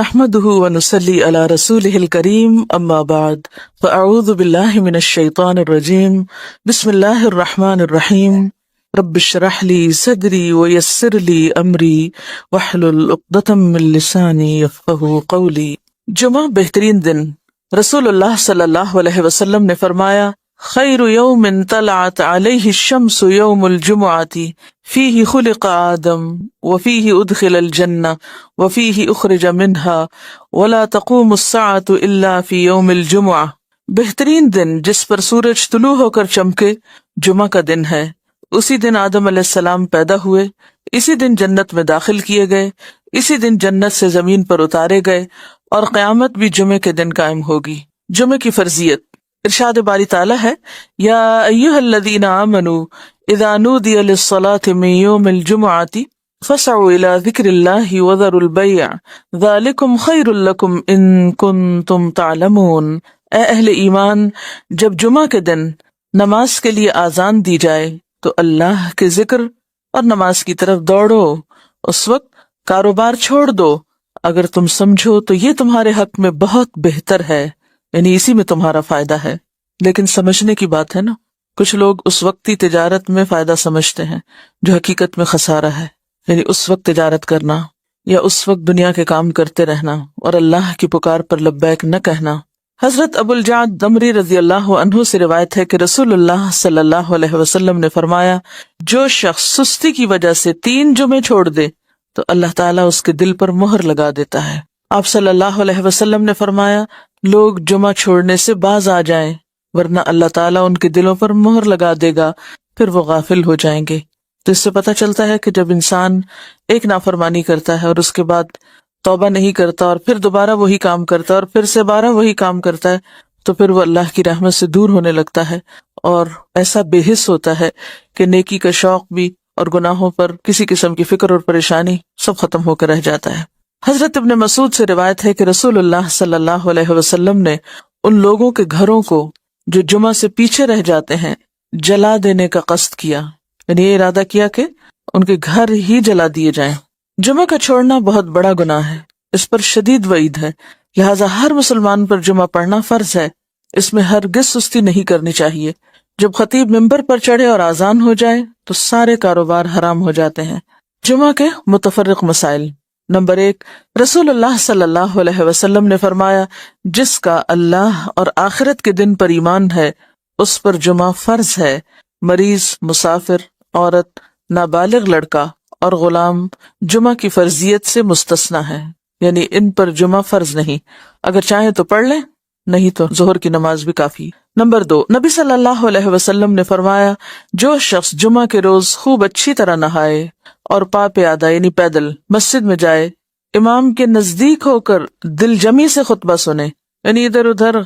نحمده ونصلي على رسوله الكريم اما بعد فاعوذ بالله من الشيطان الرجيم بسم الله الرحمن الرحيم رب اشرح لي صدري ويسر لي امري واحلل عقدة من لساني يفقهوا قولي۔ جمعہ بہترین دن۔ رسول اللہ صلی اللہ علیہ وسلم نے فرمایا، خیر یوم طلعت علیہ الشمس یوم الجمعۃ فیہ خلق آدم وفیہ ادخل الجنہ وفیہ اخرج منہا ولا تقوم الساعۃ الا فی یوم الجمعہ۔ بہترین دن جس پر سورج طلوع ہو کر چمکے جمعہ کا دن ہے۔ اسی دن آدم علیہ السلام پیدا ہوئے، اسی دن جنت میں داخل کیے گئے، اسی دن جنت سے زمین پر اتارے گئے، اور قیامت بھی جمعے کے دن قائم ہوگی۔ جمعے کی فرضیت، ارشاد باری تعالیٰ ہے، یا ایھا الذین آمنوا اذا نودی للصلاة من یوم الجمعۃ فاسعوا الی ذکر اللہ وذروا البیع ذلکم خیر لکم ان کنتم تعلمون۔ اے اہل ایمان، جب جمعہ کے دن نماز کے لیے آذان دی جائے تو اللہ کے ذکر اور نماز کی طرف دوڑو، اس وقت کاروبار چھوڑ دو، اگر تم سمجھو تو یہ تمہارے حق میں بہت بہتر ہے، یعنی اسی میں تمہارا فائدہ ہے۔ لیکن سمجھنے کی بات ہے نا، کچھ لوگ اس وقتی تجارت میں فائدہ سمجھتے ہیں جو حقیقت میں خسارہ ہے، یعنی اس وقت تجارت کرنا یا اس وقت دنیا کے کام کرتے رہنا اور اللہ کی پکار پر لبیک نہ کہنا۔ حضرت ابو الجعد دمری رضی اللہ عنہ سے روایت ہے کہ رسول اللہ صلی اللہ علیہ وسلم نے فرمایا، جو شخص سستی کی وجہ سے 3 جمعے چھوڑ دے تو اللہ تعالیٰ اس کے دل پر مہر لگا دیتا ہے۔ آپ صلی اللہ علیہ وسلم نے فرمایا، لوگ جمعہ چھوڑنے سے باز آ جائیں ورنہ اللہ تعالیٰ ان کے دلوں پر مہر لگا دے گا، پھر وہ غافل ہو جائیں گے۔ تو اس سے پتہ چلتا ہے کہ جب انسان ایک نافرمانی کرتا ہے اور اس کے بعد توبہ نہیں کرتا اور پھر دوبارہ وہی کام کرتا ہے اور پھر سے 12 وہی کام کرتا ہے تو پھر وہ اللہ کی رحمت سے دور ہونے لگتا ہے اور ایسا بے حس ہوتا ہے کہ نیکی کا شوق بھی اور گناہوں پر کسی قسم کی فکر اور پریشانی سب ختم ہو کر رہ جاتا ہے۔ حضرت ابن مسعود سے روایت ہے کہ رسول اللہ صلی اللہ علیہ وسلم نے ان لوگوں کے گھروں کو جو جمعہ سے پیچھے رہ جاتے ہیں جلا دینے کا قصد کیا، یعنی یہ ارادہ کیا کہ ان کے گھر ہی جلا دیے جائیں۔ جمعہ کا چھوڑنا بہت بڑا گناہ ہے، اس پر شدید وعید ہے، لہٰذا ہر مسلمان پر جمعہ پڑھنا فرض ہے، اس میں ہرگز سستی نہیں کرنی چاہیے۔ جب خطیب ممبر پر چڑھے اور اذان ہو جائے تو سارے کاروبار حرام ہو جاتے ہیں۔ جمعہ کے متفرق مسائل۔ نمبر 1، رسول اللہ صلی اللہ علیہ وسلم نے فرمایا، جس کا اللہ اور آخرت کے دن پر ایمان ہے اس پر جمعہ فرض ہے۔ مریض، مسافر، عورت، نابالغ لڑکا اور غلام جمعہ کی فرضیت سے مستثنی ہے، یعنی ان پر جمعہ فرض نہیں، اگر چاہیں تو پڑھ لیں، نہیں تو ظہر کی نماز بھی کافی۔ نمبر 2، نبی صلی اللہ علیہ وسلم نے فرمایا، جو شخص جمعہ کے روز خوب اچھی طرح نہائے اور پا پیادہ یعنی پیدل مسجد میں جائے، امام کے نزدیک ہو کر دل جمی سے خطبہ سنے، یعنی ادھر ادھر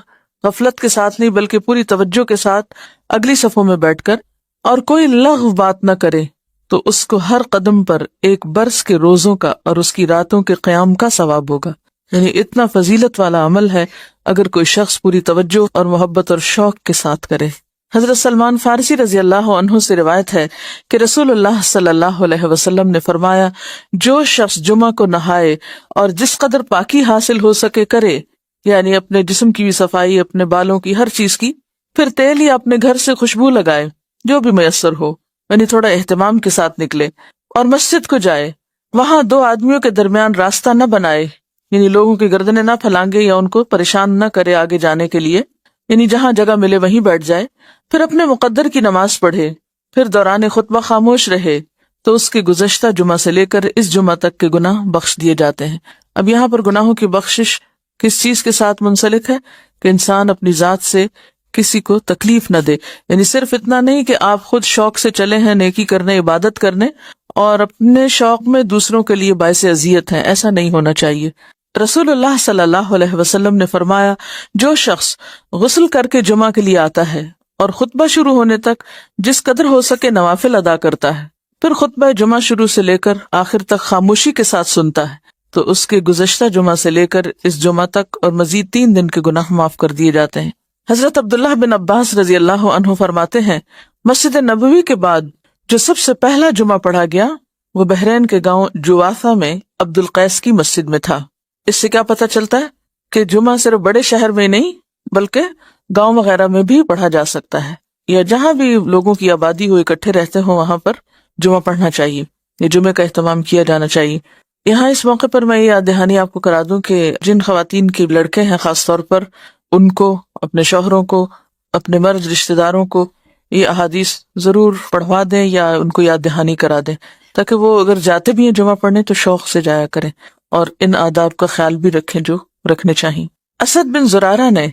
غفلت کے ساتھ نہیں بلکہ پوری توجہ کے ساتھ اگلی صفوں میں بیٹھ کر، اور کوئی لغو بات نہ کرے، تو اس کو ہر قدم پر 1 برس کے روزوں کا اور اس کی راتوں کے قیام کا ثواب ہوگا۔ یعنی اتنا فضیلت والا عمل ہے اگر کوئی شخص پوری توجہ اور محبت اور شوق کے ساتھ کرے۔ حضرت سلمان فارسی رضی اللہ عنہ سے روایت ہے کہ رسول اللہ صلی اللہ علیہ وسلم نے فرمایا، جو شخص جمعہ کو نہائے اور جس قدر پاکی حاصل ہو سکے کرے، یعنی اپنے جسم کی بھی صفائی، اپنے بالوں کی، ہر چیز کی، پھر تیل یا اپنے گھر سے خوشبو لگائے جو بھی میسر ہو، یعنی تھوڑا اہتمام کے ساتھ نکلے، اور مسجد کو جائے، وہاں 2 آدمیوں کے درمیان راستہ نہ بنائے، یعنی لوگوں کی گردنیں نہ پھلانگے یا ان کو پریشان نہ کرے آگے جانے کے لیے، یعنی جہاں جگہ ملے وہیں بیٹھ جائے، پھر اپنے مقدر کی نماز پڑھے، پھر دوران خطبہ خاموش رہے، تو اس کے گزشتہ جمعہ سے لے کر اس جمعہ تک کے گناہ بخش دیے جاتے ہیں۔ اب یہاں پر گناہوں کی بخشش کس چیز کے ساتھ منسلک ہے کہ انسان اپنی ذات سے کسی کو تکلیف نہ دے، یعنی صرف اتنا نہیں کہ آپ خود شوق سے چلے ہیں نیکی کرنے، عبادت کرنے، اور اپنے شوق میں دوسروں کے لیے باعث اذیت ہیں، ایسا نہیں ہونا چاہیے۔ رسول اللہ صلی اللہ علیہ وسلم نے فرمایا، جو شخص غسل کر کے جمعہ کے لیے آتا ہے اور خطبہ شروع ہونے تک جس قدر ہو سکے نوافل ادا کرتا ہے، پھر خطبہ جمعہ شروع سے لے کر آخر تک خاموشی کے ساتھ سنتا ہے، تو اس کے گزشتہ جمعہ سے لے کر اس جمعہ تک اور مزید 3 دن کے گناہ معاف کر دیے جاتے ہیں۔ حضرت عبداللہ بن عباس رضی اللہ عنہ فرماتے ہیں، مسجد نبوی کے بعد جو سب سے پہلا جمعہ پڑھا گیا وہ بحرین کے گاؤں جوافہ میں عبد القیس کی مسجد میں تھا۔ اس سے کیا پتہ چلتا ہے کہ جمعہ صرف بڑے شہر میں نہیں بلکہ گاؤں وغیرہ میں بھی پڑھا جا سکتا ہے، یا جہاں بھی لوگوں کی آبادی ہو، اکٹھے رہتے ہوں، وہاں پر جمعہ پڑھنا چاہیے، یہ جمعے کا اہتمام کیا جانا چاہیے۔ یہاں اس موقع پر میں یہ یاد دہانی آپ کو کرا دوں کہ جن خواتین کے لڑکے ہیں خاص طور پر، ان کو، اپنے شوہروں کو، اپنے مرد رشتہ داروں کو یہ احادیث ضرور پڑھوا دیں یا ان کو یاد دہانی کرا دیں، تاکہ وہ اگر جاتے بھی ہیں جمعہ پڑھنے تو شوق سے جایا کریں اور ان آداب کا خیال بھی رکھیں جو رکھنے چاہیے۔ اسد بن زرارہ نے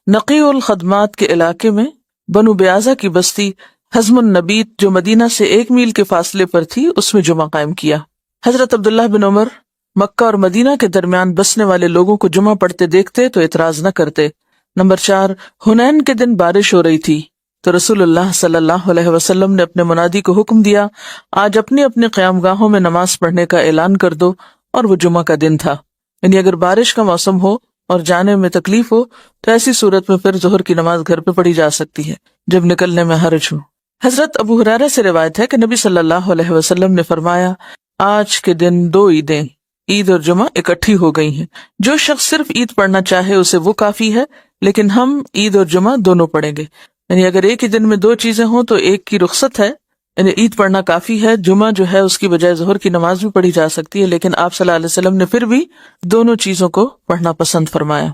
نقی الخدمات کے علاقے میں بنو بیازہ کی بستی حزم النبیت جو مدینہ سے 1 میل کے فاصلے پر تھی اس میں جمعہ قائم کیا۔ حضرت عبداللہ بن عمر مکہ اور مدینہ کے درمیان بسنے والے لوگوں کو جمعہ پڑھتے دیکھتے تو اعتراض نہ کرتے۔ نمبر 4، حنین کے دن بارش ہو رہی تھی تو رسول اللہ صلی اللہ علیہ وسلم نے اپنے منادی کو حکم دیا، آج اپنی اپنی قیام گاہوں میں نماز پڑھنے کا اعلان کر دو، اور وہ جمعہ کا دن تھا۔ یعنی اگر بارش کا موسم ہو اور جانے میں تکلیف ہو تو ایسی صورت میں پھر ظہر کی نماز گھر پہ پڑھی جا سکتی ہے جب نکلنے میں حرج ہو۔ حضرت ابو ہریرہ سے روایت ہے کہ نبی صلی اللہ علیہ وسلم نے فرمایا، آج کے دن 2 عیدیں، عید اور جمعہ اکٹھی ہو گئی ہیں، جو شخص صرف عید پڑھنا چاہے اسے وہ کافی ہے، لیکن ہم عید اور جمعہ دونوں پڑھیں گے۔ یعنی اگر ایک ہی دن میں 2 چیزیں ہوں تو ایک کی رخصت ہے، یعنی عید پڑھنا کافی ہے، جمعہ جو ہے اس کی بجائے ظہر کی نماز بھی پڑھی جا سکتی ہے، لیکن آپ صلی اللہ علیہ وسلم نے پھر بھی دونوں چیزوں کو پڑھنا پسند فرمایا،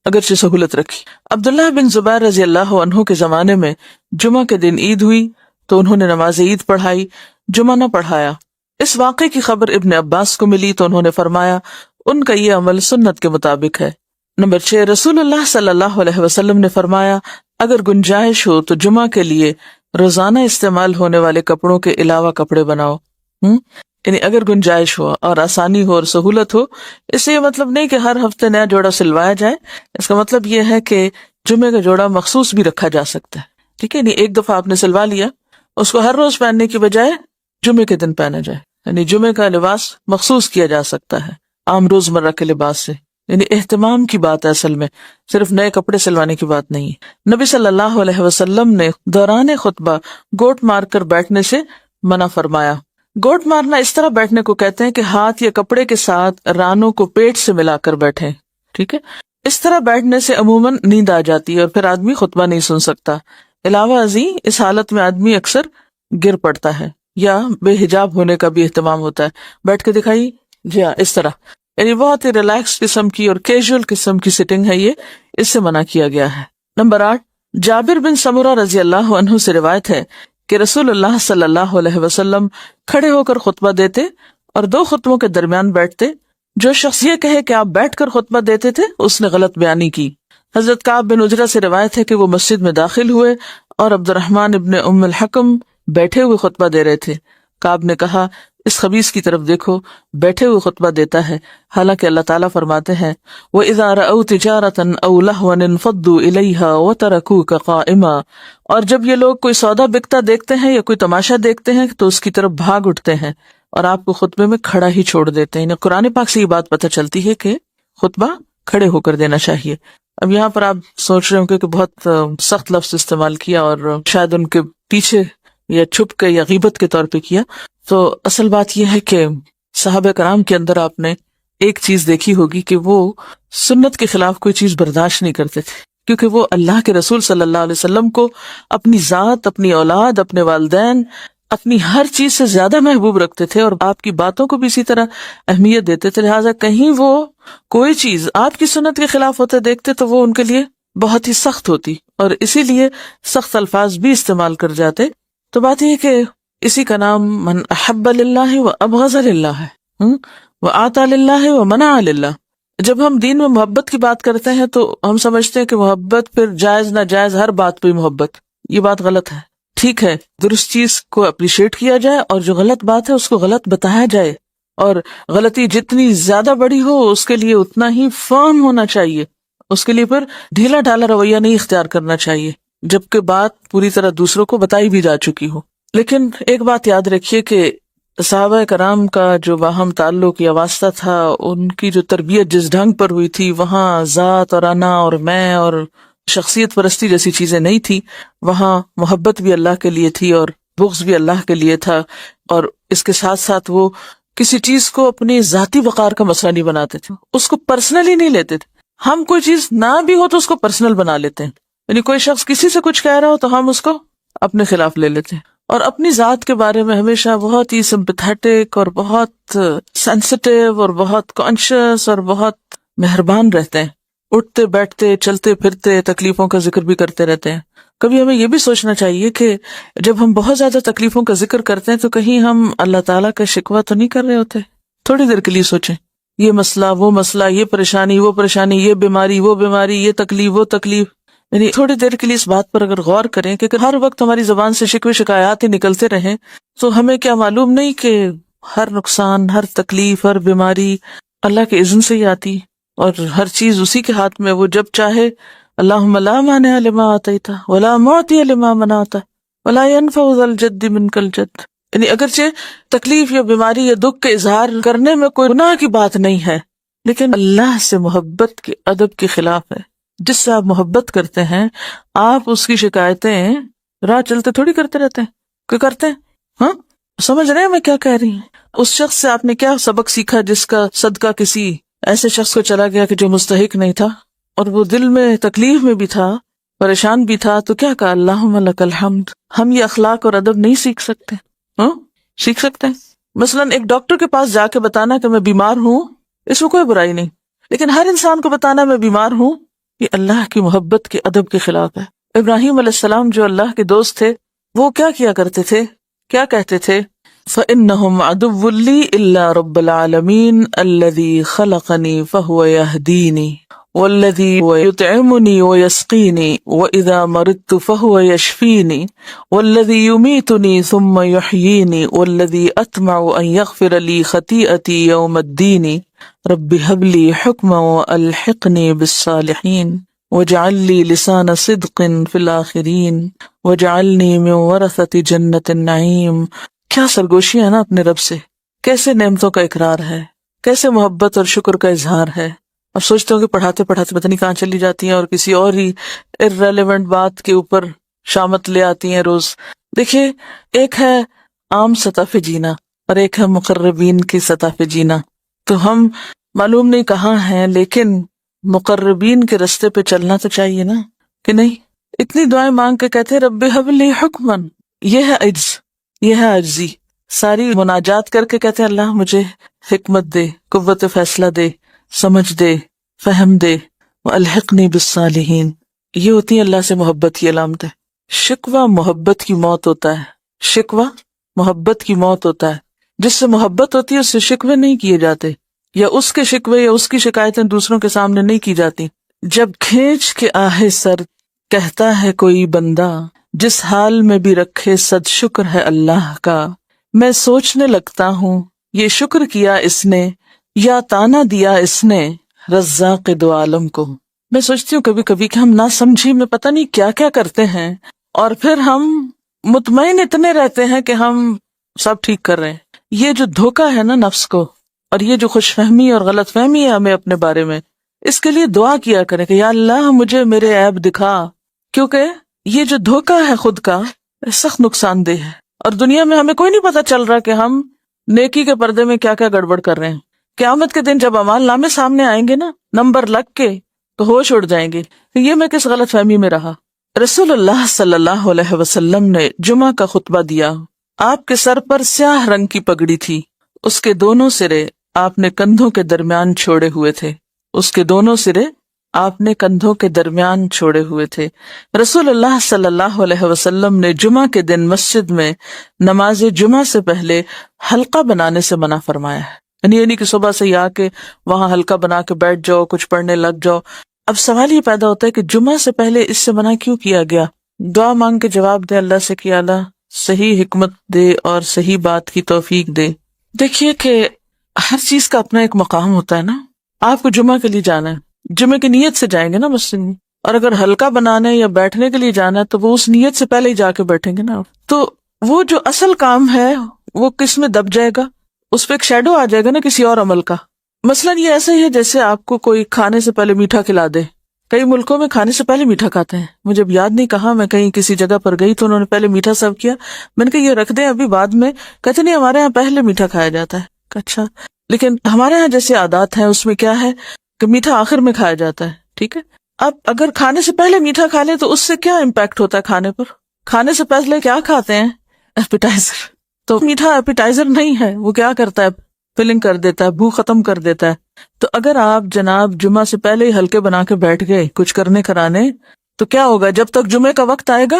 اگرچہ سہولت رکھی۔ عبداللہ بن زبیر رضی اللہ عنہ کے زمانے میں جمعہ کے دن عید ہوئی تو انہوں نے نماز عید پڑھائی، جمعہ نہ پڑھایا۔ اس واقعے کی خبر ابن عباس کو ملی تو انہوں نے فرمایا، ان کا یہ عمل سنت کے مطابق ہے۔ نمبر 6، رسول اللہ صلی اللہ علیہ وسلم نے فرمایا، اگر گنجائش ہو تو جمعہ کے لیے روزانہ استعمال ہونے والے کپڑوں کے علاوہ کپڑے بناؤ۔ یعنی اگر گنجائش ہو اور آسانی ہو اور سہولت ہو، اس سے یہ مطلب نہیں کہ ہر ہفتے نیا جوڑا سلوایا جائے، اس کا مطلب یہ ہے کہ جمعے کا جوڑا مخصوص بھی رکھا جا سکتا ہے، ٹھیک ہے، یعنی ایک دفعہ آپ نے سلوا لیا، اس کو ہر روز پہننے کی بجائے جمعے کے دن پہنا جائے، یعنی جمعے کا لباس مخصوص کیا جا سکتا ہے عام روزمرہ کے لباس سے۔ یعنی اہتمام کی بات ہے، اصل میں صرف نئے کپڑے سلوانے کی بات نہیں ہے۔ نبی صلی اللہ علیہ وسلم نے دوران خطبہ گوٹ مار کر بیٹھنے سے منع فرمایا۔ گوٹ مارنا اس طرح بیٹھنے کو کہتے ہیں کہ ہاتھ یا کپڑے کے ساتھ رانوں کو پیٹ سے ملا کر بیٹھیں، ٹھیک ہے، اس طرح بیٹھنے سے عموماً نیند آ جاتی ہے اور پھر آدمی خطبہ نہیں سن سکتا۔ علاوہ ازیں اس حالت میں آدمی اکثر گر پڑتا ہے یا بے حجاب ہونے کا بھی اہتمام ہوتا ہے۔ بیٹھ کے دکھائی، جی ہاں، اس طرح، یعنی بہت ہی ریلیکس قسم کی اور کیجول قسم کی سٹنگ ہے، یہ اس سے منع کیا گیا ہے۔ نمبر 8، جابر بن سمرہ رضی اللہ عنہ سے روایت ہے کہ رسول اللہ صلی اللہ علیہ وسلم کھڑے ہو کر خطبہ دیتے اور 2 خطبوں کے درمیان بیٹھتے۔ جو شخص یہ کہے کہ آپ بیٹھ کر خطبہ دیتے تھے اس نے غلط بیانی کی۔ حضرت کعب بن عجرہ سے روایت ہے کہ وہ مسجد میں داخل ہوئے اور عبد الرحمن ابن ام الحکم بیٹھے ہوئے خطبہ دے رہے تھے۔ کعب نے کہا، اس خبیث کی طرف دیکھو، بیٹھے ہوئے خطبہ دیتا ہے، حالانکہ اللہ تعالیٰ فرماتے ہیں، وَإِذَا رَأَوْا تِجَارَةً أَوْ لَهْوًا انفضوا إِلَيْهَا وَتَرَكُوكَ قَائِمًا، اور جب یہ لوگ کوئی سودا بکتا دیکھتے ہیں یا کوئی تماشا دیکھتے ہیں تو اس کی طرف بھاگ اٹھتے ہیں اور آپ کو خطبے میں کھڑا ہی چھوڑ دیتے ہیں۔ قرآن پاک سے یہ بات پتہ چلتی ہے کہ خطبہ کھڑے ہو کر دینا چاہیے۔ اب یہاں پر آپ سوچ رہے ہوں کہ بہت سخت لفظ استعمال کیا اور شاید ان کے پیچھے یا چھپ کے یا غیبت کے طور پہ کیا، تو اصل بات یہ ہے کہ صحابہ کرام کے اندر آپ نے ایک چیز دیکھی ہوگی کہ وہ سنت کے خلاف کوئی چیز برداشت نہیں کرتے تھے، کیونکہ وہ اللہ کے رسول صلی اللہ علیہ وسلم کو اپنی ذات، اپنی اولاد، اپنے والدین، اپنی ہر چیز سے زیادہ محبوب رکھتے تھے اور آپ کی باتوں کو بھی اسی طرح اہمیت دیتے تھے، لہٰذا کہیں وہ کوئی چیز آپ کی سنت کے خلاف ہوتے دیکھتے تو وہ ان کے لیے بہت ہی سخت ہوتی اور اسی لیے سخت الفاظ بھی استعمال کر جاتے۔ تو بات یہ کہ اسی کا نام من احب للہ و ابغض للہ ہے، و آتا للہ و منع للہ۔ جب ہم دین میں محبت کی بات کرتے ہیں تو ہم سمجھتے ہیں کہ محبت پھر جائز ناجائز ہر بات پہ محبت، یہ بات غلط ہے۔ ٹھیک ہے، درست چیز کو اپریشیٹ کیا جائے اور جو غلط بات ہے اس کو غلط بتایا جائے، اور غلطی جتنی زیادہ بڑی ہو اس کے لیے اتنا ہی فرم ہونا چاہیے، اس کے لیے پھر ڈھیلا ڈھالا رویہ نہیں اختیار کرنا چاہیے جبکہ بات پوری طرح دوسروں کو بتائی بھی جا چکی ہو۔ لیکن ایک بات یاد رکھیے کہ صحابہ کرام کا جو باہم تعلق یا واسطہ تھا، ان کی جو تربیت جس ڈھنگ پر ہوئی تھی، وہاں ذات اور انا اور میں اور شخصیت پرستی جیسی چیزیں نہیں تھی، وہاں محبت بھی اللہ کے لیے تھی اور بغض بھی اللہ کے لیے تھا، اور اس کے ساتھ ساتھ وہ کسی چیز کو اپنی ذاتی وقار کا مسئلہ نہیں بناتے تھے، اس کو پرسنلی نہیں لیتے تھے. ہم کوئی چیز نہ بھی ہو تو اس کو پرسنل بنا لیتے ہیں، یعنی کوئی شخص کسی سے کچھ کہہ رہا ہو تو ہم اس کو اپنے خلاف لے لیتے ہیں. اور اپنی ذات کے بارے میں ہمیشہ بہت ہی سمپیتھیٹک اور بہت سینسٹیو اور بہت کانشیس اور بہت مہربان رہتے ہیں. اٹھتے بیٹھتے چلتے پھرتے تکلیفوں کا ذکر بھی کرتے رہتے ہیں. کبھی ہمیں یہ بھی سوچنا چاہیے کہ جب ہم بہت زیادہ تکلیفوں کا ذکر کرتے ہیں تو کہیں ہم اللہ تعالیٰ کا شکوہ تو نہیں کر رہے ہوتے. تھوڑی دیر کے لیے سوچیں، یہ مسئلہ وہ مسئلہ، یہ پریشانی وہ پریشانی، یہ بیماری وہ بیماری، یہ تکلیف وہ تکلیف، یعنی تھوڑی دیر کے لیے اس بات پر اگر غور کریں کہ ہر وقت ہماری زبان سے شکوے شکایات ہی نکلتے رہیں تو ہمیں کیا معلوم نہیں کہ ہر نقصان، ہر تکلیف، ہر بیماری اللہ کے اذن سے ہی آتی، اور ہر چیز اسی کے ہاتھ میں، وہ جب چاہے. اللہم لا مانع لما آتیت ولا معطی لما منعت ولا ينفع ذا الجد منک الجد. یعنی اگرچہ تکلیف یا بیماری یا دکھ کے اظہار کرنے میں کوئی گناہ کی بات نہیں ہے، لیکن اللہ سے محبت کے ادب کے خلاف ہے. جس سے آپ محبت کرتے ہیں آپ اس کی شکایتیں راہ چلتے تھوڑی کرتے رہتے ہیں. کوئی کرتے ہیں؟ ہاں، سمجھ رہے ہیں میں کیا کہہ رہی ہوں؟ اس شخص سے آپ نے کیا سبق سیکھا جس کا صدقہ کسی ایسے شخص کو چلا گیا کہ جو مستحق نہیں تھا، اور وہ دل میں تکلیف میں بھی تھا، پریشان بھی تھا، تو کیا کہا؟ اللہم لک الحمد. ہم یہ اخلاق اور ادب نہیں سیکھ سکتے؟ ہاں سیکھ سکتے ہیں. مثلاً ایک ڈاکٹر کے پاس جا کے بتانا کہ میں بیمار ہوں، اس میں کوئی برائی نہیں، لیکن ہر انسان کو بتانا میں بیمار ہوں، یہ اللہ کی محبت کے ادب کے خلاف ہے. ابراہیم علیہ السلام جو اللہ کے دوست تھے، وہ کیا کرتے تھے؟ کیا کہتے تھے؟ فَإِنَّهُمْ عَدُوٌّ لِّي إِلَّا رَبَّ الْعَالَمِينَ الَّذِي خَلَقَنِي فَهُوَ يَهْدِينِ وَالَّذِي يُطْعِمُنِي وَيَسْقِينِ وَإِذَا مَرِضْتُ فَهُوَ يَشْفِينِ وَالَّذِي يُمِيتُنِي ثُمَّ يُحْيِينِ وَالَّذِي أَطْمَعُ أَن يَغْفِرَ لِي خَطِيئَتِي يَوْمَ الدِّينِ رَبِّ هَبْ لِي حُكْمًا وَأَلْحِقْنِي بِالصَّالِحِينَ وَاجْعَل لِّي لِسَانَ صِدْقٍ فِي الْآخِرِينَ وَاجْعَلْنِي مِن وَرَثَةِ جَنَّةِ النَّعِيمِ. کیا سرگوشی ہے نا اپنے رب سے، کیسے نعمتوں کا اقرار ہے، کیسے محبت اور شکر کا اظہار ہے. اب سوچتے ہو کہ پڑھاتے پڑھاتے پتہ نہیں کہاں چلی جاتی ہیں اور کسی اور ہی irrelevant بات کے اوپر شامت لے آتی ہیں روز. دیکھیے، ایک ہے عام سطح پہ جینا اور ایک ہے مقربین کی سطح پہ جینا. تو ہم معلوم نہیں کہاں ہیں، لیکن مقربین کے رستے پہ چلنا تو چاہیے نا، کہ نہیں؟ اتنی دعائیں مانگ کے کہتے رب ہب لی حکمن، یہ ہے عجز، یہ ہے عجزی. ساری مناجات کر کے کہتے ہیں اللہ مجھے حکمت دے، قوت فیصلہ دے، سمجھ دے، فہم دے، والحقنی بالصالحین. یہ ہوتی ہے اللہ سے محبت کی علامت ہے. شکوہ محبت کی موت ہوتا ہے، شکوہ محبت کی موت ہوتا ہے. جس سے محبت ہوتی ہے اس سے شکوے نہیں کیے جاتے، یا اس کے شکوے یا اس کی شکایتیں دوسروں کے سامنے نہیں کی جاتی. جب کھینچ کے آہے سر کہتا ہے کوئی بندہ، جس حال میں بھی رکھے صد شکر ہے اللہ کا، میں سوچنے لگتا ہوں یہ شکر کیا اس نے یا تانا دیا اس نے رزاق دو عالم کو. میں سوچتی ہوں کبھی کبھی کہ ہم نہ سمجھی میں پتہ نہیں کیا کیا کرتے ہیں، اور پھر ہم مطمئن اتنے رہتے ہیں کہ ہم سب ٹھیک کر رہے ہیں. یہ جو دھوکہ ہے نا نفس کو، اور یہ جو خوش فہمی اور غلط فہمی ہے ہمیں اپنے بارے میں، اس کے لیے دعا کیا کریں کہ یا اللہ مجھے میرے عیب دکھا، کیونکہ یہ جو دھوکہ ہے خود کا سخت نقصان دہ ہے. اور دنیا میں ہمیں کوئی نہیں پتا چل رہا کہ ہم نیکی کے پردے میں کیا کیا گڑبڑ کر رہے ہیں. قیامت کے دن جب اعمال نامے سامنے آئیں گے نا، نمبر لگ کے، تو ہوش اڑ جائیں گے کہ یہ میں کس غلط فہمی میں رہا. رسول اللہ صلی اللہ علیہ وسلم نے جمعہ کا خطبہ دیا. آپ کے سر پر سیاہ رنگ کی پگڑی تھی، اس کے دونوں سرے آپ نے کندھوں کے درمیان چھوڑے ہوئے تھے، اس کے دونوں سرے آپ نے کندھوں کے درمیان چھوڑے ہوئے تھے. رسول اللہ صلی اللہ علیہ وسلم نے جمعہ کے دن مسجد میں نماز جمعہ سے پہلے حلقہ بنانے سے منع فرمایا ہے. یعنی کہ صبح سے آ کے وہاں حلقہ بنا کے بیٹھ جاؤ، کچھ پڑھنے لگ جاؤ. اب سوال یہ پیدا ہوتا ہے کہ جمعہ سے پہلے اس سے منع کیوں کیا گیا؟ دعا مانگ کے جواب دے اللہ سے کہ اللہ صحیح حکمت دے اور صحیح بات کی توفیق دے. دیکھیے کہ ہر چیز کا اپنا ایک مقام ہوتا ہے نا. آپ کو جمعہ کے لیے جانا ہے، جمعہ کی نیت سے جائیں گے نا مسجد میں، اور اگر حلقہ بنانے یا بیٹھنے کے لیے جانا ہے تو وہ اس نیت سے پہلے ہی جا کے بیٹھیں گے نا. تو وہ جو اصل کام ہے وہ کس میں دب جائے گا، اس پہ ایک شیڈو آ جائے گا نا کسی اور عمل کا. مثلا یہ ایسا ہی ہے جیسے آپ کو کوئی کھانے سے پہلے میٹھا کھلا دے. کئی ملکوں میں کھانے سے پہلے میٹھا کھاتے ہیں. مجھے اب یاد نہیں کہا، میں کہیں کسی جگہ پر گئی تو انہوں نے پہلے میٹھا سرو کیا. میں نے کہا یہ رکھ دیں ابھی بعد میں، کہتے نہیں ہمارے یہاں پہلے میٹھا کھایا جاتا ہے. اچھا، لیکن ہمارے ہاں جیسے عادات ہیں اس میں کیا ہے کہ میٹھا آخر میں کھایا جاتا ہے، ٹھیک ہے. اب اگر کھانے سے پہلے میٹھا کھا لیں تو اس سے کیا امپیکٹ ہوتا ہے کھانے پر؟ کھانے سے پہلے کیا کھاتے ہیں؟ ایپیٹائزر. تو میٹھا ایپیٹائزر نہیں ہے، وہ کیا کرتا ہے؟ فلنگ کر دیتا ہے، بھوک ختم کر دیتا ہے. تو اگر آپ جناب جمعہ سے پہلے ہی ہلکے بنا کے بیٹھ گئے کچھ کرنے کرانے، تو کیا ہوگا؟ جب تک جمعے کا وقت آئے گا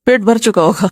پیٹ بھر چکا ہوگا.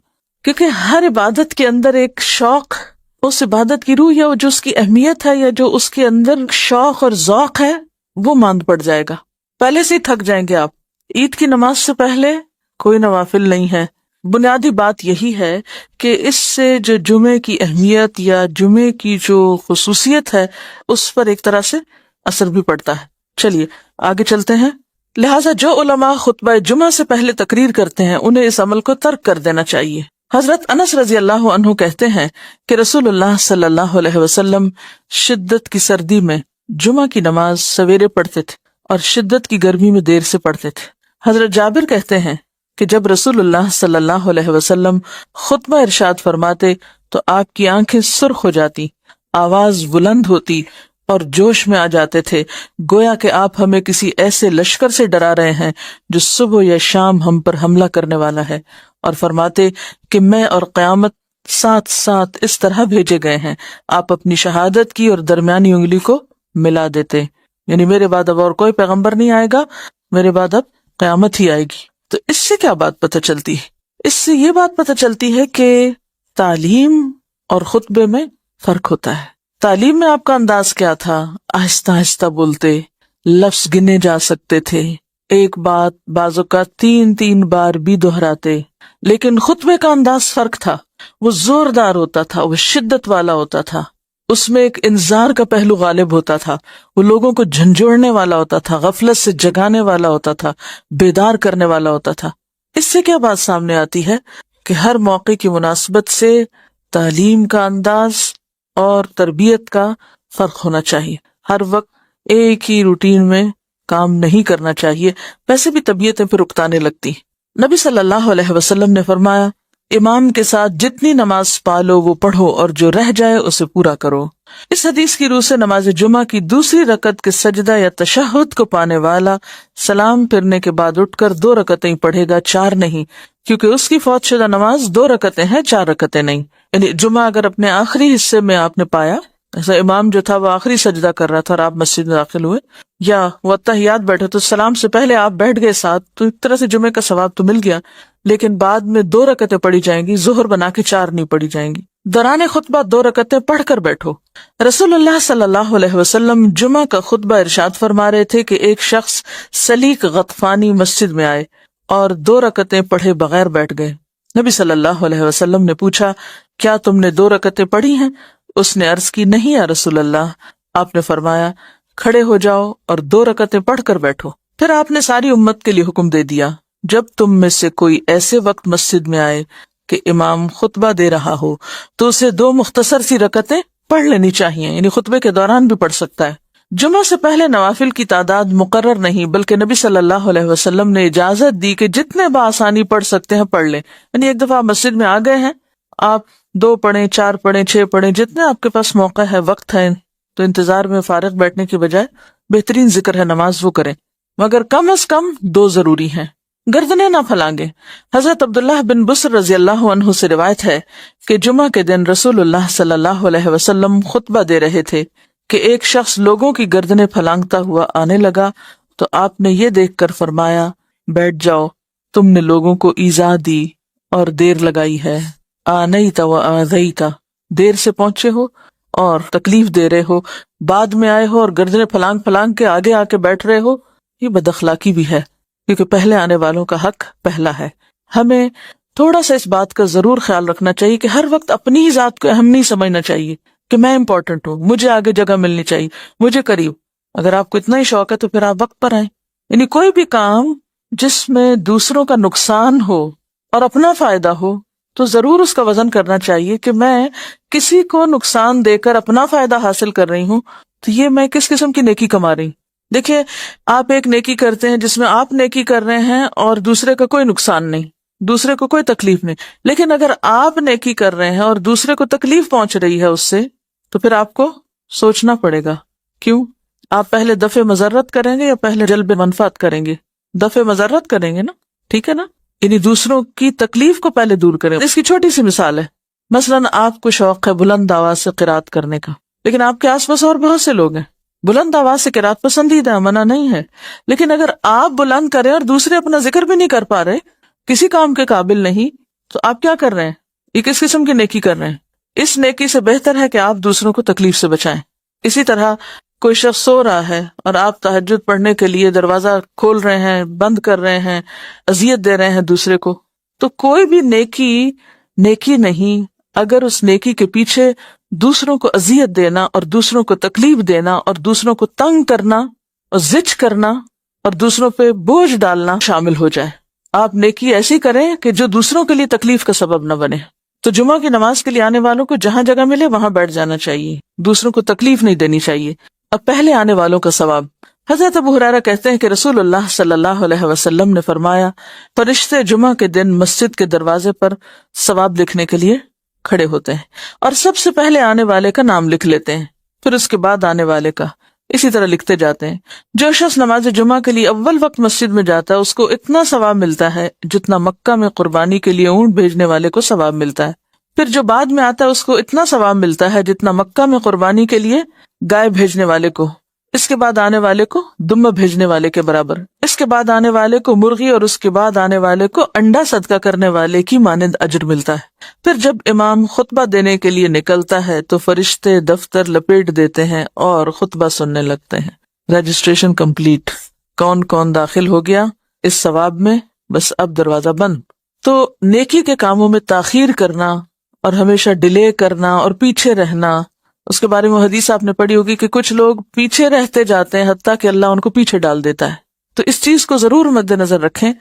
کیونکہ ہر عبادت کے اندر ایک شوق، اس عبادت کی روح یا جو اس کی اہمیت ہے یا جو اس کے اندر شوق اور ذوق ہے وہ ماند پڑ جائے گا. پہلے سے ہی تھک جائیں گے آپ. عید کی نماز سے پہلے کوئی نوافل نہیں ہے. بنیادی بات یہی ہے کہ اس سے جو جمعے کی اہمیت یا جمعے کی جو خصوصیت ہے اس پر ایک طرح سے اثر بھی پڑتا ہے. چلیے آگے چلتے ہیں. لہٰذا جو علماء خطبہ جمعہ سے پہلے تقریر کرتے ہیں انہیں اس عمل کو ترک کر دینا چاہیے. حضرت انس رضی اللہ عنہ کہتے ہیں کہ رسول اللہ صلی اللہ علیہ وسلم شدت کی سردی میں جمعہ کی نماز سویرے پڑھتے تھے اور شدت کی گرمی میں دیر سے پڑھتے تھے. حضرت جابر کہتے ہیں کہ جب رسول اللہ صلی اللہ علیہ وسلم خطبہ ارشاد فرماتے تو آپ کی آنکھیں سرخ ہو جاتی، آواز بلند ہوتی اور جوش میں آ جاتے تھے، گویا کہ آپ ہمیں کسی ایسے لشکر سے ڈرا رہے ہیں جو صبح یا شام ہم پر حملہ کرنے والا ہے. اور فرماتے کہ میں اور قیامت ساتھ ساتھ اس طرح بھیجے گئے ہیں، آپ اپنی شہادت کی اور درمیانی انگلی کو ملا دیتے. یعنی میرے بعد اب اور کوئی پیغمبر نہیں آئے گا، میرے بعد اب قیامت ہی آئے گی. تو اس سے کیا بات پتہ چلتی ہے؟ اس سے یہ بات پتہ چلتی ہے کہ تعلیم اور خطبے میں فرق ہوتا ہے. تعلیم میں آپ کا انداز کیا تھا؟ آہستہ آہستہ بولتے، لفظ گنے جا سکتے تھے، ایک بات بعض اوقات 3 بار بھی دہراتے. لیکن خطبے کا انداز فرق تھا، وہ زوردار ہوتا تھا، وہ شدت والا ہوتا تھا، اس میں ایک انذار کا پہلو غالب ہوتا تھا، وہ لوگوں کو جھنجھوڑنے والا ہوتا تھا، غفلت سے جگانے والا ہوتا تھا، بیدار کرنے والا ہوتا تھا. اس سے کیا بات سامنے آتی ہے کہ ہر موقع کی مناسبت سے تعلیم کا انداز اور تربیت کا فرق ہونا چاہیے. ہر وقت ایک ہی روٹین میں کام نہیں کرنا چاہیے، ویسے بھی طبیعتیں پھر اکتانے لگتی. نبی صلی اللہ علیہ وسلم نے فرمایا امام کے ساتھ جتنی نماز پالو وہ پڑھو اور جو رہ جائے اسے پورا کرو. اس حدیث کی روح سے نماز جمعہ کی دوسری رکعت کے سجدہ یا تشہد کو پانے والا سلام پھرنے کے بعد اٹھ کر 2 رکعتیں پڑھے گا، 4 نہیں، کیونکہ اس کی فوت شدہ نماز 2 رکعتیں ہیں، 4 رکعتیں نہیں. یعنی جمعہ اگر اپنے آخری حصے میں آپ نے پایا، ایسا امام جو تھا وہ آخری سجدہ کر رہا تھا اور آپ مسجد میں داخل ہوئے، یا وہ تحیات بیٹھے تو سلام سے پہلے آپ بیٹھ گئے ساتھ، تو ایک طرح سے جمعے کا ثواب تو مل گیا. لیکن بعد میں 2 رکعتیں پڑھی جائیں گی، ظہر بنا کے 4 نہیں پڑھی جائیں گی. دوران خطبہ 2 رکعتیں پڑھ کر بیٹھو. رسول اللہ صلی اللہ علیہ وسلم جمعہ کا خطبہ ارشاد فرما رہے تھے کہ ایک شخص سلیق غطفانی مسجد میں آئے اور 2 رکعتیں پڑھے بغیر بیٹھ گئے. نبی صلی اللہ علیہ وسلم نے پوچھا کیا تم نے 2 رکعتیں پڑھی ہیں؟ اس نے عرض کی نہیں یا رسول اللہ. آپ نے فرمایا کھڑے ہو جاؤ اور 2 رکعتیں پڑھ کر بیٹھو. پھر آپ نے ساری امت کے لیے حکم دے دیا جب تم میں سے کوئی ایسے وقت مسجد میں آئے کہ امام خطبہ دے رہا ہو تو اسے 2 مختصر سی رکعتیں پڑھ لینی چاہیے، یعنی خطبے کے دوران بھی پڑھ سکتا ہے. جمعہ سے پہلے نوافل کی تعداد مقرر نہیں، بلکہ نبی صلی اللہ علیہ وسلم نے اجازت دی کہ جتنے بآسانی پڑھ سکتے ہیں پڑھ لیں. یعنی ایک دفعہ آپ مسجد میں آ گئے ہیں، آپ 2 پڑھیں، 4 پڑھیں، 6 پڑھیں، جتنے آپ کے پاس موقع ہے، وقت ہے، تو انتظار میں فارغ بیٹھنے کی بجائے بہترین ذکر ہے نماز وہ کریں، مگر کم از کم 2 ضروری ہیں. گردنیں نہ پھلانگے. حضرت عبداللہ بن بسر رضی اللہ عنہ سے روایت ہے کہ جمعہ کے دن رسول اللہ صلی اللہ علیہ وسلم خطبہ دے رہے تھے کہ ایک شخص لوگوں کی گردنیں پھلانگتا ہوا آنے لگا تو آپ نے یہ دیکھ کر فرمایا بیٹھ جاؤ، تم نے لوگوں کو ایذا دی اور دیر لگائی ہے. آنیت و آذیت، دیر سے پہنچے ہو اور تکلیف دے رہے ہو، بعد میں آئے ہو اور گردنیں پھلانگ پھلانگ کے آگے آ کے بیٹھ رہے ہو. یہ بد اخلاقی بھی ہے، کیونکہ پہلے آنے والوں کا حق پہلا ہے. ہمیں تھوڑا سا اس بات کا ضرور خیال رکھنا چاہیے کہ ہر وقت اپنی ہی ذات کو اہم نہیں سمجھنا چاہیے کہ میں امپورٹنٹ ہوں، مجھے آگے جگہ ملنی چاہیے، مجھے قریب. اگر آپ کو اتنا ہی شوق ہے تو پھر آپ وقت پر آئیں. یعنی کوئی بھی کام جس میں دوسروں کا نقصان ہو اور اپنا فائدہ ہو تو ضرور اس کا وزن کرنا چاہیے کہ میں کسی کو نقصان دے کر اپنا فائدہ حاصل کر رہی ہوں تو یہ میں کس قسم کی نیکی کما رہی ہوں. دیکھیے آپ ایک نیکی کرتے ہیں جس میں آپ نیکی کر رہے ہیں اور دوسرے کا کوئی نقصان نہیں، دوسرے کو کوئی تکلیف نہیں. لیکن اگر آپ نیکی کر رہے ہیں اور دوسرے کو تکلیف پہنچ رہی ہے اس سے، تو پھر آپ کو سوچنا پڑے گا کیوں؟ آپ پہلے دفع مضرت کریں گے یا پہلے جلب منفعت کریں گے؟ دفع مضرت کریں گے نا، ٹھیک ہے نا، یعنی دوسروں کی تکلیف کو پہلے دور کریں۔ اس کی چھوٹی سی مثال ہے، مثلاً آپ کو شوق ہے بلند آواز سے قرات کرنے کا، لیکن آپ کے آس پاس اور بہت سے لوگ ہیں، بلند آواز سے قرات پسندیدہ ہے، منع نہیں ہے، لیکن اگر آپ بلند کریں اور دوسرے اپنا ذکر بھی نہیں کر پا رہے، کسی کام کے قابل نہیں، تو آپ کیا کر رہے ہیں؟ یہ کس قسم کی نیکی کر رہے ہیں؟ اس نیکی سے بہتر ہے کہ آپ دوسروں کو تکلیف سے بچائیں۔ اسی طرح کوئی شخص سو رہا ہے اور آپ تہجد پڑھنے کے لیے دروازہ کھول رہے ہیں، بند کر رہے ہیں، اذیت دے رہے ہیں دوسرے کو، تو کوئی بھی نیکی نہیں اگر اس نیکی کے پیچھے دوسروں کو اذیت دینا اور دوسروں کو تکلیف دینا اور دوسروں کو تنگ کرنا اور زچ کرنا اور دوسروں پہ بوجھ ڈالنا شامل ہو جائے۔ آپ نیکی ایسی کریں کہ جو دوسروں کے لیے تکلیف کا سبب نہ بنے۔ تو جمعہ کی نماز کے لیے آنے والوں کو جہاں جگہ ملے وہاں بیٹھ جانا چاہیے، دوسروں کو تکلیف نہیں دینی چاہیے۔ اب پہلے آنے والوں کا ثواب، حضرت ابو ہریرہ کہتے ہیں کہ رسول اللہ صلی اللہ علیہ وسلم نے فرمایا، فرشتے جمعہ کے دن مسجد کے دروازے پر ثواب لکھنے کے لیے کھڑے ہوتے ہیں اور سب سے پہلے آنے والے کا نام لکھ لیتے ہیں، پھر اس کے بعد آنے والے کا، اسی طرح لکھتے جاتے ہیں۔ جو شخص نماز جمعہ کے لیے اول وقت مسجد میں جاتا ہے اس کو اتنا ثواب ملتا ہے جتنا مکہ میں قربانی کے لیے اونٹ بھیجنے والے کو ثواب ملتا ہے۔ پھر جو بعد میں آتا ہے اس کو اتنا ثواب ملتا ہے جتنا مکہ میں قربانی کے لیے گائے بھیجنے والے کو، اس کے بعد آنے والے کو دمہ بھیجنے والے کے برابر، اس کے بعد آنے والے کو مرغی اور اس کے بعد آنے والے کو انڈا صدقہ کرنے والے کی مانند اجر ملتا ہے۔ پھر جب امام خطبہ دینے کے لیے نکلتا ہے تو فرشتے دفتر لپیٹ دیتے ہیں اور خطبہ سننے لگتے ہیں۔ رجسٹریشن کمپلیٹ، کون کون داخل ہو گیا اس ثواب میں، بس اب دروازہ بند۔ تو نیکی کے کاموں میں تاخیر کرنا اور ہمیشہ ڈیلے کرنا اور پیچھے رہنا، اس کے بارے میں حدیث آپ نے پڑھی ہوگی کہ کچھ لوگ پیچھے رہتے جاتے ہیں حتیٰ کہ اللہ ان کو پیچھے ڈال دیتا ہے۔ تو اس چیز کو ضرور مد نظر رکھیں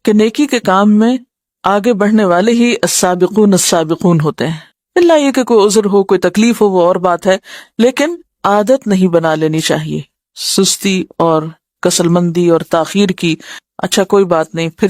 کہ نیکی کے کام میں آگے بڑھنے والے ہی السابقون السابقون ہوتے ہیں، اللہ یہ کہ کوئی عذر ہو، کوئی تکلیف ہو، وہ اور بات ہے، لیکن عادت نہیں بنا لینی چاہیے سستی اور کسل مندی اور تاخیر کی۔ اچھا کوئی بات نہیں، پھر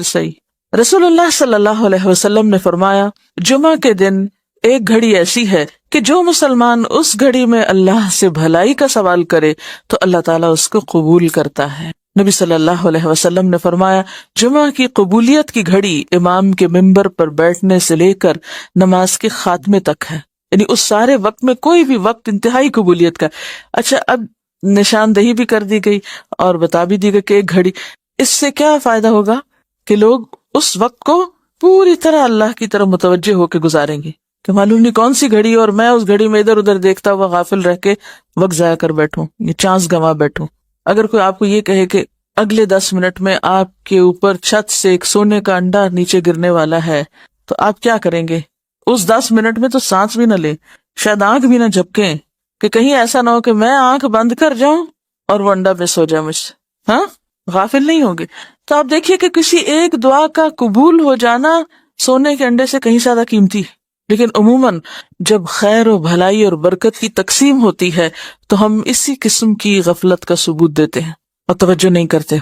صحیح۔ رسول اللہ صلی اللہ علیہ وسلم نے فرمایا، جمعہ کے دن ایک گھڑی ایسی ہے کہ جو مسلمان اس گھڑی میں اللہ سے بھلائی کا سوال کرے تو اللہ تعالیٰ اس کو قبول کرتا ہے۔ نبی صلی اللہ علیہ وسلم نے فرمایا، جمعہ کی قبولیت کی گھڑی امام کے ممبر پر بیٹھنے سے لے کر نماز کے خاتمے تک ہے، یعنی اس سارے وقت میں کوئی بھی وقت انتہائی قبولیت کا۔ اچھا اب نشاندہی بھی کر دی گئی اور بتا بھی دی گئی کہ ایک گھڑی، اس سے کیا فائدہ ہوگا کہ لوگ اس وقت کو پوری طرح اللہ کی طرف متوجہ ہو کے گزاریں گے کہ معلوم نہیں کون سی گھڑی اور میں اس گھڑی میں ادھر ادھر دیکھتا ہوا غافل رہ کے وقت ضائع کر بیٹھوں، یہ چانس گنوا بیٹھوں۔ اگر کوئی آپ کو یہ کہے کہ اگلے 10 منٹ میں آپ کے اوپر چھت سے ایک سونے کا انڈا نیچے گرنے والا ہے تو آپ کیا کریں گے؟ اس 10 منٹ میں تو سانس بھی نہ لیں، شاید آنکھ بھی نہ جھپکیں کہ کہیں ایسا نہ ہو کہ میں آنکھ بند کر جاؤں اور وہ انڈا مس ہو جائے مجھ سے۔ ہاں، غافل نہیں ہوں گے۔ تو آپ دیکھیے کہ کسی ایک دعا کا قبول ہو جانا سونے کے انڈے سے کہیں زیادہ قیمتی، لیکن عموماً جب خیر و بھلائی اور برکت کی تقسیم ہوتی ہے تو ہم اسی قسم کی غفلت کا ثبوت دیتے ہیں اور توجہ نہیں کرتے،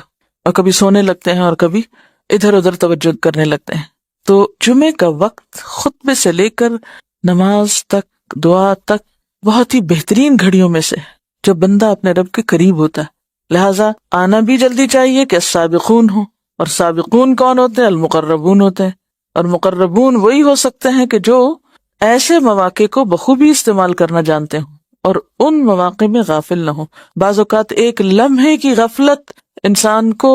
اور کبھی سونے لگتے ہیں اور کبھی ادھر ادھر توجہ کرنے لگتے ہیں۔ تو جمعے کا وقت خطبے سے لے کر نماز تک، دعا تک، بہت ہی بہترین گھڑیوں میں سے جب بندہ اپنے رب کے قریب ہوتا ہے، لہٰذا آنا بھی جلدی چاہیے کہ سابقون ہوں، اور سابقون کون ہوتے ہیں؟ المقربون ہوتے ہیں، اور مقربون وہی ہو سکتے ہیں کہ جو ایسے مواقع کو بخوبی استعمال کرنا جانتے ہوں اور ان مواقع میں غافل نہ ہوں۔ بعض اوقات ایک لمحے کی غفلت انسان کو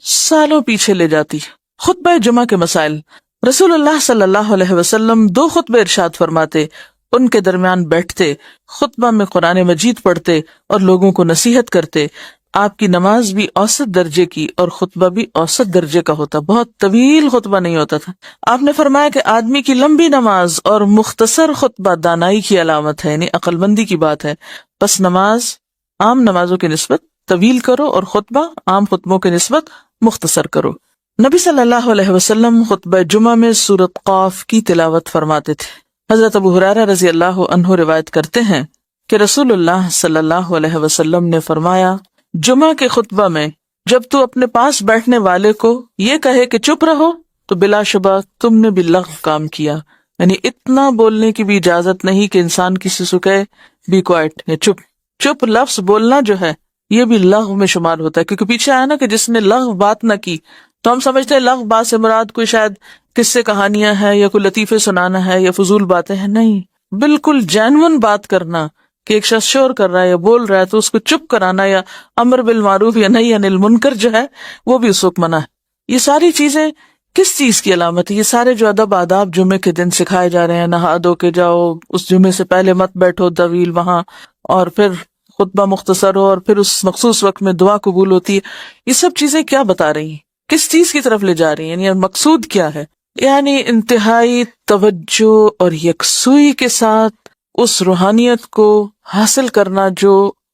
سالوں پیچھے لے جاتی۔ خطبہ جمعہ کے مسائل، رسول اللہ صلی اللہ علیہ وسلم 2 خطبے ارشاد فرماتے، ان کے درمیان بیٹھتے، خطبہ میں قرآن مجید پڑھتے اور لوگوں کو نصیحت کرتے۔ آپ کی نماز بھی اوسط درجے کی اور خطبہ بھی اوسط درجے کا ہوتا، بہت طویل خطبہ نہیں ہوتا تھا۔ آپ نے فرمایا کہ آدمی کی لمبی نماز اور مختصر خطبہ دانائی کی علامت ہے، یعنی عقل مندی کی بات ہے، پس نماز عام نمازوں کی نسبت طویل کرو اور خطبہ عام خطبوں کی نسبت مختصر کرو۔ نبی صلی اللہ علیہ وسلم خطبہ جمعہ میں سورۃ قاف کی تلاوت فرماتے تھے۔ حضرت ابو ہریرہ رضی اللہ عنہ روایت کرتے ہیں کہ رسول اللہ صلی اللہ علیہ وسلم نے فرمایا، جمعہ کے خطبہ میں جب تو اپنے پاس بیٹھنے والے کو یہ کہے کہ چپ رہو تو بلا شبہ تم نے بھی لغو کام کیا، یعنی اتنا بولنے کی بھی اجازت نہیں کہ انسان کسی سے کہے بی کوائٹ یا چپ. چپ لفظ بولنا جو ہے یہ بھی لغو میں شمار ہوتا ہے، کیونکہ پیچھے آیا نا کہ جس نے لغو بات نہ کی، تو ہم سمجھتے ہیں لغو بات سے مراد کوئی شاید قصے کہانیاں ہیں یا کوئی لطیفے سنانا ہے یا فضول باتیں ہیں. نہیں، بالکل جینون بات کرنا کہ ایک شخص شور کر رہا ہے یا بول رہا ہے تو اس کو چپ کرانا، یا امر بالمعروف یا نہی عن المنکر جو ہے وہ بھی اس وقت منع ہے. یہ ساری چیزیں کس چیز کی علامت ہے؟ یہ سارے جو ادب آداب جمعے کے دن سکھائے جا رہے ہیں، نہا دھو کے جاؤ، اس جمعے سے پہلے مت بیٹھو طویل وہاں، اور پھر خطبہ مختصر ہو، اور پھر اس مخصوص وقت میں دعا قبول ہوتی ہے. یہ سب چیزیں کیا بتا رہی ہیں؟ کس چیز کی طرف لے جا رہی ہیں؟ یعنی مقصود کیا ہے؟ یعنی انتہائی توجہ اور یکسوئی کے ساتھ اس روحانیت کو حاصل کرنا جو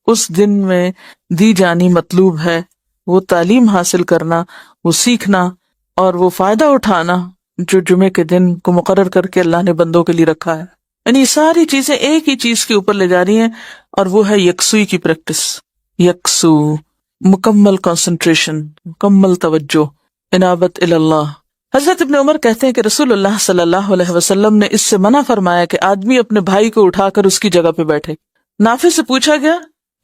اس دن میں دی جانی مطلوب ہے، وہ تعلیم حاصل کرنا، وہ سیکھنا اور وہ فائدہ اٹھانا جو جمعے کے دن کو مقرر کر کے اللہ نے بندوں کے لیے رکھا ہے. یعنی ساری چیزیں ایک ہی چیز کے اوپر لے جا رہی ہیں، اور وہ ہے یکسوئی کی پریکٹس. یکسو، مکمل کنسنٹریشن، مکمل توجہ، انابت اللہ. حضرت ابن عمر کہتے ہیں کہ رسول اللہ صلی اللہ علیہ وسلم نے اس سے منع فرمایا کہ آدمی اپنے بھائی کو اٹھا کر اس کی جگہ پہ بیٹھے. نافع سے پوچھا گیا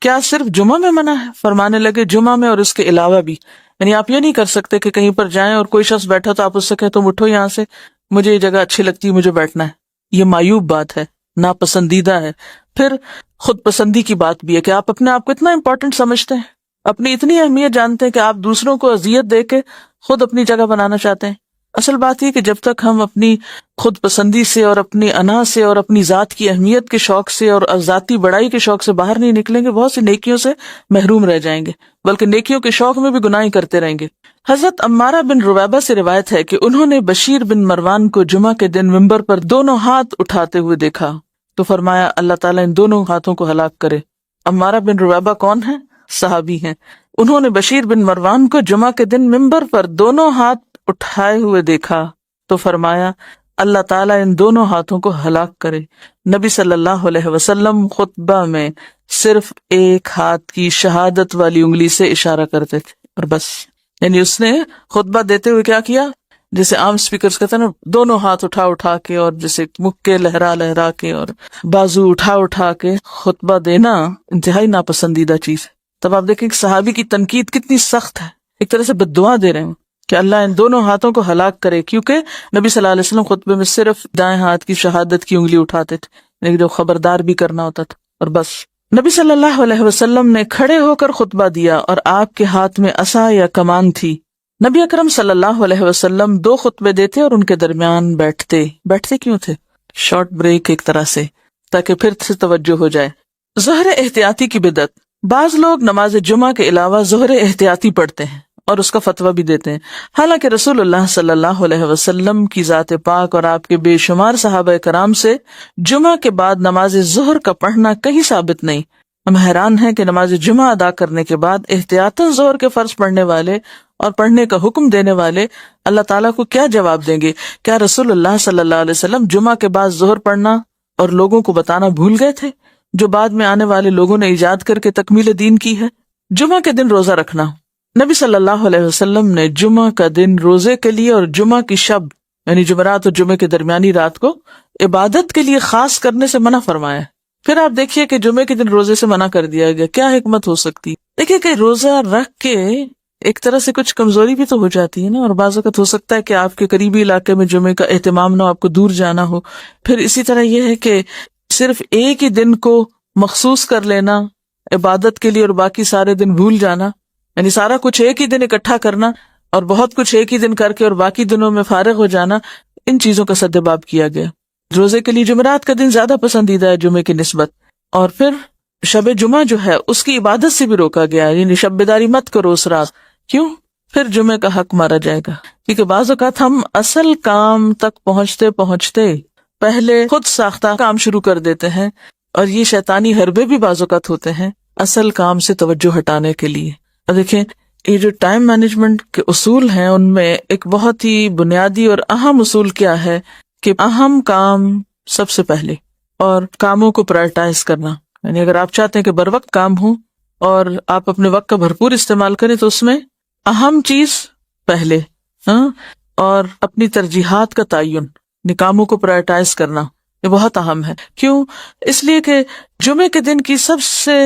کیا صرف جمعہ میں منع ہے؟ فرمانے لگے جمعہ میں اور اس کے علاوہ بھی. یعنی آپ یہ نہیں کر سکتے کہ کہیں پر جائیں اور کوئی شخص بیٹھا تو آپ اس سے کہیں تم اٹھو یہاں سے، مجھے یہ جگہ اچھی لگتی ہے، مجھے بیٹھنا ہے. یہ معیوب بات ہے، ناپسندیدہ ہے. پھر خود پسندی کی بات بھی ہے کہ آپ اپنے آپ کو اتنا امپورٹنٹ سمجھتے ہیں، اپنی اتنی اہمیت جانتے ہیں کہ آپ دوسروں کو اذیت دے کے خود اپنی جگہ بنانا چاہتے ہیں. اصل بات یہ کہ جب تک ہم اپنی خود پسندی سے اور اپنی انا سے اور اپنی ذات کی اہمیت کے شوق سے اور ذاتی بڑائی کے شوق سے باہر نہیں نکلیں گے، بہت سی نیکیوں سے محروم رہ جائیں گے، بلکہ نیکیوں کے شوق میں بھی گناہیں کرتے رہیں گے. حضرت عمارہ بن ربیبہ سے روایت ہے کہ انہوں نے بشیر بن مروان کو جمعہ کے دن ممبر پر دونوں ہاتھ اٹھاتے ہوئے دیکھا تو فرمایا اللہ تعالیٰ ان دونوں ہاتھوں کو ہلاک کرے. عمارہ بن ربیبہ کون ہیں؟ صحابی ہیں. انہوں نے بشیر بن مروان کو جمعہ کے دن ممبر پر دونوں ہاتھ اٹھائے ہوئے دیکھا تو فرمایا اللہ تعالیٰ ان دونوں ہاتھوں کو ہلاک کرے. نبی صلی اللہ علیہ وسلم خطبہ میں صرف ایک ہاتھ کی شہادت والی انگلی سے اشارہ کرتے تھے اور بس. یعنی اس نے خطبہ دیتے ہوئے کیا کیا؟ جیسے عام سپیکرز کہتے ہیں نا، دونوں ہاتھ اٹھا اٹھا کے اور جیسے مکے لہرا لہرا کے اور بازو اٹھا اٹھا کے خطبہ دینا انتہائی ناپسندیدہ چیز ہے. تب آپ دیکھیں کہ صحابی کی تنقید کتنی سخت ہے، ایک طرح سے بددعا دے رہے ہیں کہ اللہ ان دونوں ہاتھوں کو ہلاک کرے، کیونکہ نبی صلی اللہ علیہ وسلم خطبے میں صرف دائیں ہاتھ کی شہادت کی انگلی اٹھاتے تھے، یعنی جو خبردار بھی کرنا ہوتا تھا اور بس. نبی صلی اللہ علیہ وسلم نے کھڑے ہو کر خطبہ دیا اور آپ کے ہاتھ میں عصا یا کمان تھی. نبی اکرم صلی اللہ علیہ وسلم 2 خطبے دیتے اور ان کے درمیان بیٹھتے کیوں تھے؟ شارٹ بریک ایک طرح سے، تاکہ پھر سے توجہ ہو جائے. ظہر احتیاطی کی بدعت. بعض لوگ نماز جمعہ کے علاوہ ظہر احتیاطی پڑھتے ہیں اور اس کا فتویٰ بھی دیتے ہیں، حالانکہ رسول اللہ صلی اللہ علیہ وسلم کی ذات پاک اور آپ کے بے شمار صحابہ کرام سے جمعہ کے بعد نماز ظہر کا پڑھنا کہیں ثابت نہیں. ہم حیران ہیں کہ نماز جمعہ ادا کرنے کے بعد احتیاطاً ظہر کے فرض پڑھنے والے اور پڑھنے کا حکم دینے والے اللہ تعالیٰ کو کیا جواب دیں گے؟ کیا رسول اللہ صلی اللہ علیہ وسلم جمعہ کے بعد ظہر پڑھنا اور لوگوں کو بتانا بھول گئے تھے، جو بعد میں آنے والے لوگوں نے ایجاد کر کے تکمیل دین کی ہے؟ جمعہ کے دن روزہ رکھنا. نبی صلی اللہ علیہ وسلم نے جمعہ کا دن روزے کے لیے اور جمعہ کی شب یعنی جمعرات اور جمعے کے درمیانی رات کو عبادت کے لیے خاص کرنے سے منع فرمایا. پھر آپ دیکھیے کہ جمعے کے دن روزے سے منع کر دیا گیا، کیا حکمت ہو سکتی؟ دیکھیے کہ روزہ رکھ کے ایک طرح سے کچھ کمزوری بھی تو ہو جاتی ہے نا، اور بعض اوقات ہو سکتا ہے کہ آپ کے قریبی علاقے میں جمعے کا اہتمام نہ ہو، آپ کو دور جانا ہو. پھر اسی طرح یہ ہے کہ صرف ایک ہی دن کو مخصوص کر لینا عبادت کے لیے اور باقی سارے دن بھول جانا، یعنی سارا کچھ ایک ہی دن اکٹھا کرنا اور بہت کچھ ایک ہی دن کر کے اور باقی دنوں میں فارغ ہو جانا، ان چیزوں کا سدباب کیا گیا. روزے کے لیے جمعرات کا دن زیادہ پسندیدہ ہے جمعے کی نسبت. اور پھر شب جمعہ جو ہے اس کی عبادت سے بھی روکا گیا، یعنی شب بیداری مت کرو اس رات. کیوں؟ پھر جمعے کا حق مارا جائے گا. کیونکہ بعض اوقات ہم اصل کام تک پہنچتے پہنچتے پہلے خود ساختہ کام شروع کر دیتے ہیں، اور یہ شیطانی حربے بھی بعض اوقات ہوتے ہیں اصل کام سے توجہ ہٹانے کے لیے. اور دیکھیں یہ جو ٹائم مینجمنٹ کے اصول ہیں ان میں ایک بہت ہی بنیادی اور اہم اصول کیا ہے کہ اہم کام سب سے پہلے، اور کاموں کو پرائرٹائز کرنا. یعنی اگر آپ چاہتے ہیں کہ بر وقت کام ہو اور آپ اپنے وقت کا بھرپور استعمال کریں تو اس میں اہم چیز پہلے، اور اپنی ترجیحات کا تعین. کاموں کو پرائرٹائز کرنا یہ بہت اہم ہے. کیوں؟ اس لیے کہ جمعے کے دن کی سب سے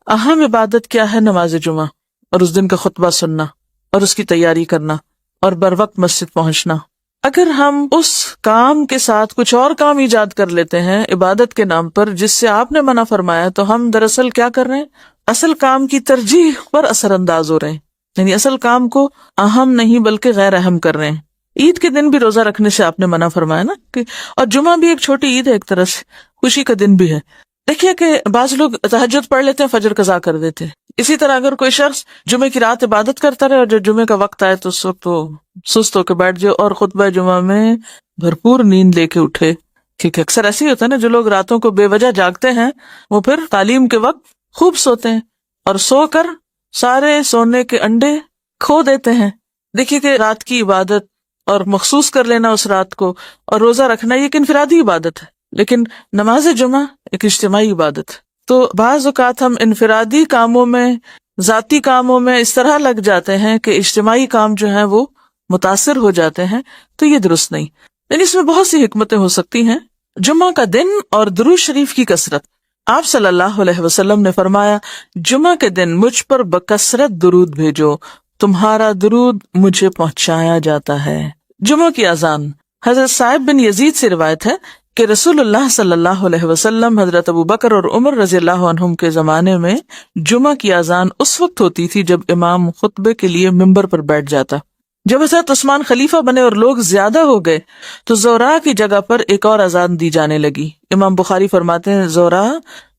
اہم عبادت کیا ہے؟ نماز جمعہ، اور اس دن کا خطبہ سننا اور اس کی تیاری کرنا اور بر وقت مسجد پہنچنا. اگر ہم اس کام کے ساتھ کچھ اور کام ایجاد کر لیتے ہیں عبادت کے نام پر جس سے آپ نے منع فرمایا، تو ہم دراصل کیا کر رہے ہیں؟ اصل کام کی ترجیح پر اثر انداز ہو رہے ہیں، یعنی اصل کام کو اہم نہیں بلکہ غیر اہم کر رہے ہیں. عید کے دن بھی روزہ رکھنے سے آپ نے منع فرمایا نا، اور جمعہ بھی ایک چھوٹی عید ہے، ایک طرح سے خوشی کا دن بھی ہے. دیکھیے کہ بعض لوگ تہجد پڑھ لیتے ہیں، فجر قضا کر دیتے ہیں. اسی طرح اگر کوئی شخص جمعے کی رات عبادت کرتا رہے اور جب جمعے کا وقت آئے تو اس وقت وہ سست ہو کے بیٹھ جائے اور خطبہ جمعہ میں بھرپور نیند لے کے اٹھے. کیونکہ اکثر ایسے ہی ہوتا ہے نا، جو لوگ راتوں کو بے وجہ جاگتے ہیں وہ پھر تعلیم کے وقت خوب سوتے ہیں اور سو کر سارے سونے کے انڈے کھو دیتے ہیں. دیکھیے کہ رات کی عبادت اور مخصوص کر لینا اس رات کو اور روزہ رکھنا یہ ایک انفرادی عبادت ہے، لیکن نماز جمعہ ایک اجتماعی عبادت ہے. تو بعض اوقات ہم انفرادی کاموں میں، ذاتی کاموں میں اس طرح لگ جاتے ہیں کہ اجتماعی کام جو ہیں وہ متاثر ہو جاتے ہیں، تو یہ درست نہیں. یعنی اس میں بہت سی حکمتیں ہو سکتی ہیں. جمعہ کا دن اور درود شریف کی کثرت. آپ صلی اللہ علیہ وسلم نے فرمایا، جمعہ کے دن مجھ پر بکثرت درود بھیجو، تمہارا درود مجھے پہنچایا جاتا ہے. جمعہ کی اذان. حضرت صاحب بن یزید سے روایت ہے کہ رسول اللہ صلی اللہ علیہ وسلم، حضرت ابو بکر اور عمر رضی اللہ عنہم کے زمانے میں جمعہ کی اذان اس وقت ہوتی تھی جب امام خطبے کے لیے ممبر پر بیٹھ جاتا. جب حضرت عثمان خلیفہ بنے اور لوگ زیادہ ہو گئے تو زورا کی جگہ پر ایک اور اذان دی جانے لگی. امام بخاری فرماتے ہیں زورا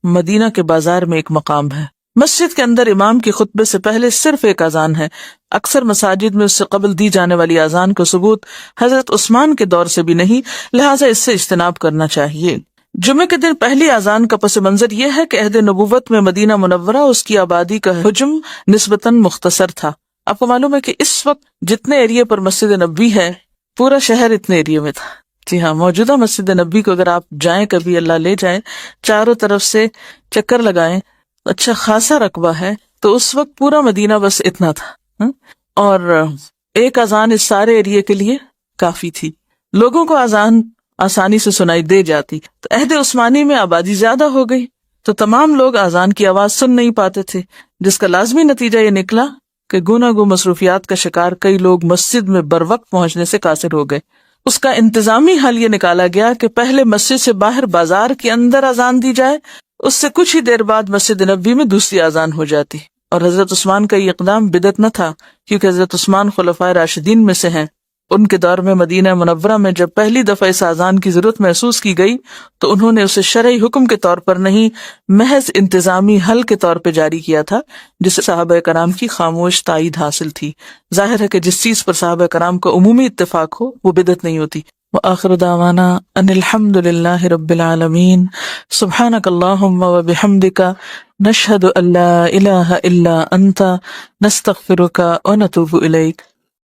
مدینہ کے بازار میں ایک مقام ہے. مسجد کے اندر امام کے خطبے سے پہلے صرف ایک اذان ہے. اکثر مساجد میں اس سے قبل دی جانے والی اذان کو ثبوت حضرت عثمان کے دور سے بھی نہیں، لہٰذا اس سے اجتناب کرنا چاہیے. جمعے کے دن پہلی اذان کا پس منظر یہ ہے کہ عہد نبوت میں مدینہ منورہ اس کی آبادی کا حجم نسبتاً مختصر تھا. آپ کو معلوم ہے کہ اس وقت جتنے ایریے پر مسجد نبوی ہے پورا شہر اتنے ایریے میں تھا. جی ہاں، موجودہ مسجد نبوی کو اگر آپ جائیں، کبھی اللہ لے جائیں، چاروں طرف سے چکر لگائیں، اچھا خاصا رقبہ ہے. تو اس وقت پورا مدینہ بس اتنا تھا، اور ایک اذان اس سارے ایریے کے لیے کافی تھی. لوگوں کو اذان آسانی سے سنائی دے جاتی. تو عہد عثمانی میں آبادی زیادہ ہو گئی تو تمام لوگ اذان کی آواز سن نہیں پاتے تھے، جس کا لازمی نتیجہ یہ نکلا کہ گوناگو مصروفیات کا شکار کئی لوگ مسجد میں بر وقت پہنچنے سے قاصر ہو گئے. اس کا انتظامی حل یہ نکالا گیا کہ پہلے مسجد سے باہر بازار کے اندر اذان دی جائے، اس سے کچھ ہی دیر بعد مسجد نبوی میں دوسری اذان ہو جاتی. اور حضرت عثمان کا یہ اقدام بدعت نہ تھا، کیونکہ حضرت عثمان خلفائے راشدین میں سے ہیں. ان کے دور میں مدینہ منورہ میں جب پہلی دفعہ اس اذان کی ضرورت محسوس کی گئی تو انہوں نے اسے شرعی حکم کے طور پر نہیں، محض انتظامی حل کے طور پہ جاری کیا تھا، جس سے صحابہ کرام کی خاموش تائید حاصل تھی. ظاہر ہے کہ جس چیز پر صحابہ کرام کا عمومی اتفاق ہو وہ بدعت نہیں ہوتی. وآخر دعوانا ان الحمد للہ رب العالمین. سبحانک اللہم وبحمدک، نشہد ان لا الہ الا انت، نستغفرک ونتوب الیک.